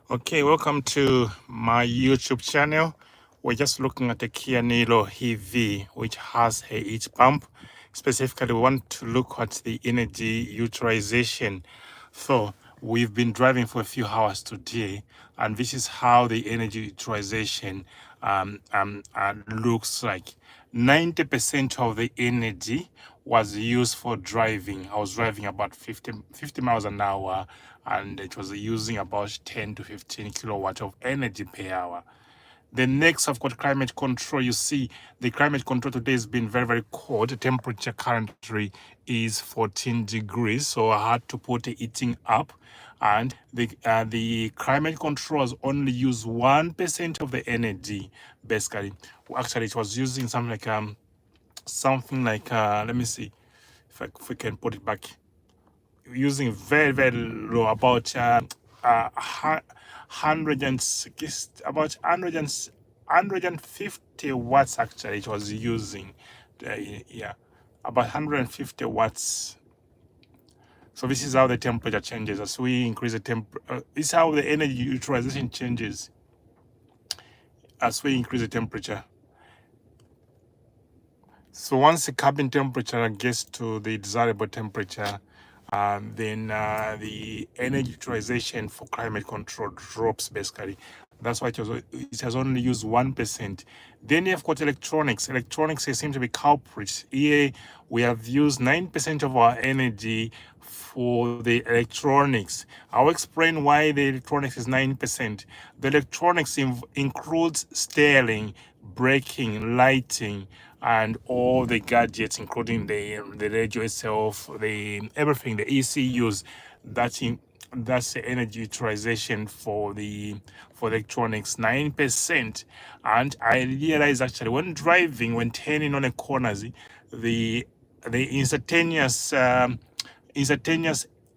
Okay, welcome to my YouTube channel. We're just looking at the Kia Niro EV, which has a heat pump. Specifically, we want to look at the energy utilization. So we've been driving for a few hours today, and this is how the energy utilization looks like. 90% of the energy was used for driving. I was driving about 50 miles an hour, and it was using about 10 to 15 kilowatt of energy per hour. The next, I've got climate control. You see, the climate control today has been very, very cold. The temperature currently is 14 degrees, so I had to put the heating up. And the climate control has only used 1% of the energy, basically. Actually, it was using something like let me see if we can put it back, using very, very low, about 160, about 150 watts. Actually, it was using yeah, about 150 watts. So this is how the temperature changes as we increase the this is how the energy utilization changes as we increase the temperature. So once the cabin temperature gets to the desirable temperature, then the energy utilization for climate control drops, basically. That's why it has only used 1%. Then you've got electronics. Electronics, they seem to be culprits. Here we have used 9% of our energy for the electronics. I'll explain why the electronics is 9%. The electronics includes steering, braking, lighting, and all the gadgets, including the radio itself, the everything, the ECUs. That's the energy utilization for the electronics, 9%. And I realized, actually, when driving, when turning on a corners, the instantaneous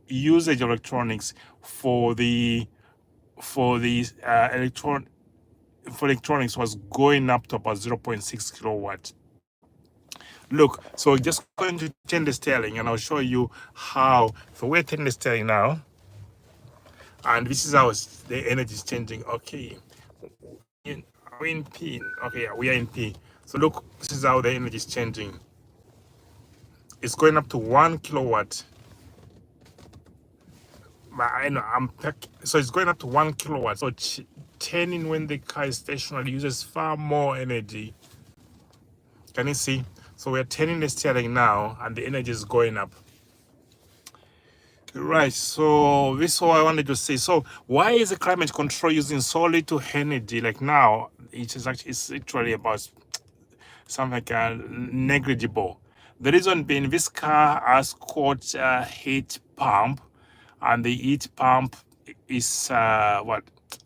usage of electronics for the electronics was going up to about 0.6 kilowatt. Look, so just going to turn the steering, and I'll show you how. So we're turning the steering now, and this is how the energy is changing. Okay, are we in P? Okay, yeah, we are in P. So look, this is how the energy is changing. It's going up to 1 kilowatt. I know so it's going up to 1 kilowatt. So turning when the car is stationary uses far more energy. Can you see? So we're turning the steering now, and the energy is going up. Right, so this is what I wanted to say. So why is the climate control using so little energy? Like now, it's literally about something like negligible. The reason being, this car has got a heat pump, and the heat pump is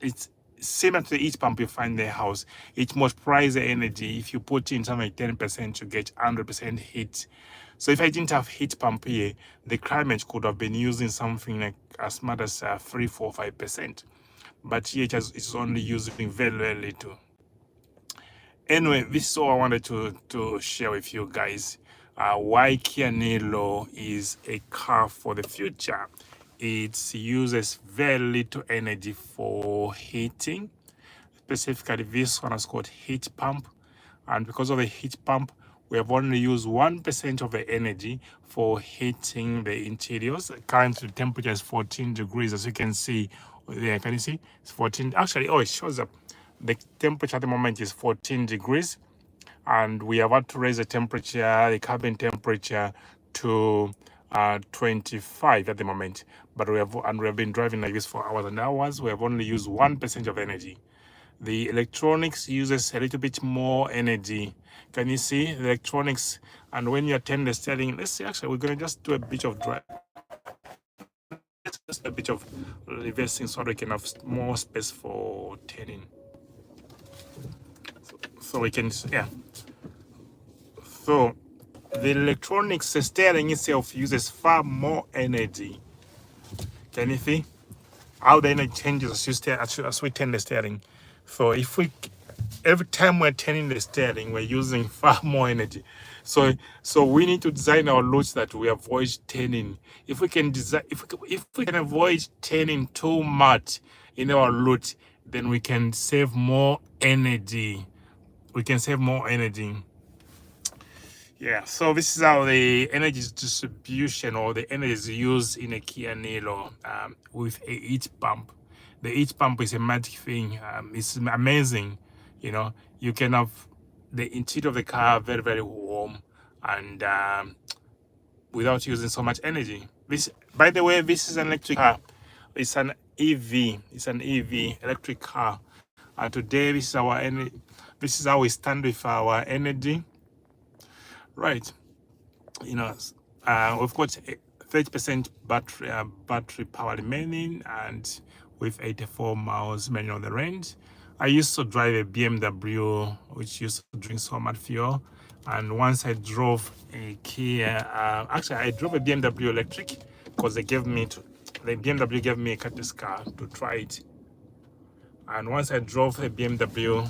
it's similar to the heat pump you find in the house. It multiplies the energy. If you put in something like 10%, you get 100% heat. So if I didn't have heat pump here, the climate could have been using something like as much as 3, 4, 5%. But here it's only using very, very little. Anyway, this is all I wanted to share with you guys. Why Kia Niro is a car for the future. It uses very little energy for heating. Specifically, this one is called heat pump. And because of the heat pump, we have only used 1% of the energy for heating the interiors. Currently, the temperature is 14 degrees, as you can see there. Can you see? It's 14. Actually, it shows up. The temperature at the moment is 14 degrees. And we have had to raise the temperature, the cabin temperature, to 25 at the moment. But we have been driving like this for hours and hours. We have only used 1% of energy. The electronics uses a little bit more energy. Can you see the electronics? And when you turn the steering, let's see, actually, we're going to just do a bit of drive. Just a bit of reversing so we can have more space for turning. So we can, yeah. So the electronics, the steering itself uses far more energy. Can you see how the energy changes as we turn the steering? So if every time we're turning the steering, we're using far more energy. So we need to design our routes that we avoid turning. If we can avoid turning too much, in our route, then we can save more energy. We can save more energy. Yeah, so this is how the energy distribution or the energy is used in a Kia Niro with a heat pump. The heat pump is a magic thing. It's amazing. You know, you can have the interior of the car very, very warm and without using so much energy. This, by the way, this is an electric car. It's an EV. It's an EV electric car. And today, this is our energy. This is how we stand with our energy. Right. You know, we've got 30% battery power remaining, and with 84 miles remaining on the range. I used to drive a BMW, which used to drink so much fuel. And once I drove a Kia, actually I drove a BMW electric because the BMW gave me a courtesy car to try it. And once I drove a BMW,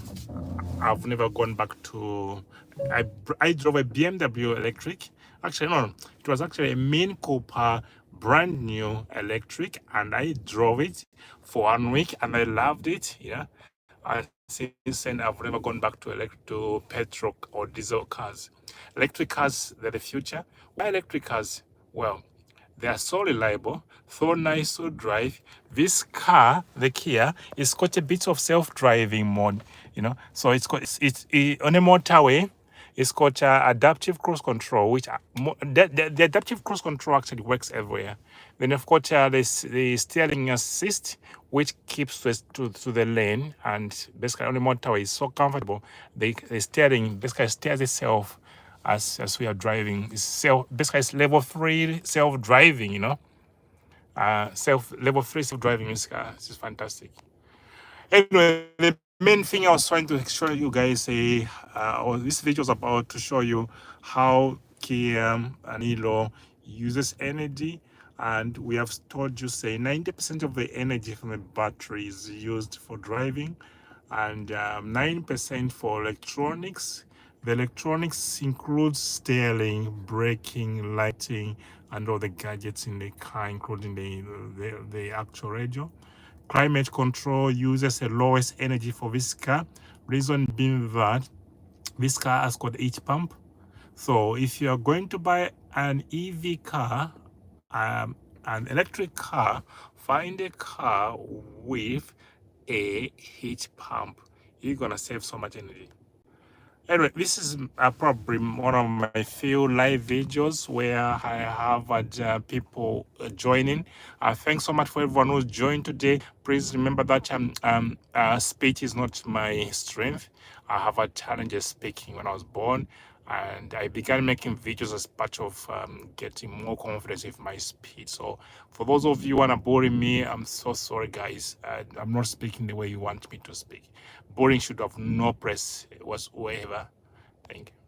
I've never gone back to. I drove a BMW electric. Actually, no, it was actually a Mini Cooper, brand new electric, and I drove it for 1 week, and I loved it. Yeah, and since then I've never gone back to petrol or diesel cars. Electric cars, they're the future. Why electric cars? Well, they are so reliable, so nice to drive. This car, the Kia, it's got a bit of self-driving mode, you know. So it's got on a motorway. It's got adaptive cruise control, which the adaptive cruise control actually works everywhere. Then of course the steering assist, which keeps to the lane, and basically on the motorway is so comfortable. The steering basically steers itself as we are driving. It's basically it's level 3 self-driving, you know. Level 3 self-driving is fantastic. Anyway, the main thing I was trying to show you guys, or this video is about to show you how Kia Niro uses energy, and we have told you, say, 90% of the energy from the battery is used for driving, and 9% for electronics. The electronics includes steering, braking, lighting, and all the gadgets in the car, including the actual radio. Climate control uses the lowest energy for this car. Reason being that this car has got heat pump. So if you are going to buy an EV car, an electric car, find a car with a heat pump. You're gonna save so much energy. Anyway, this is probably one of my few live videos where I have people joining. Thanks so much for everyone who's joined today. Please remember that speech is not my strength. I have a challenge speaking when I was born, and I began making videos as part of getting more confidence with my speech. So for those of you who wanna bore me, I'm so sorry, guys. I'm not speaking the way you want me to speak. Boring should have no press whatsoever. Thank you.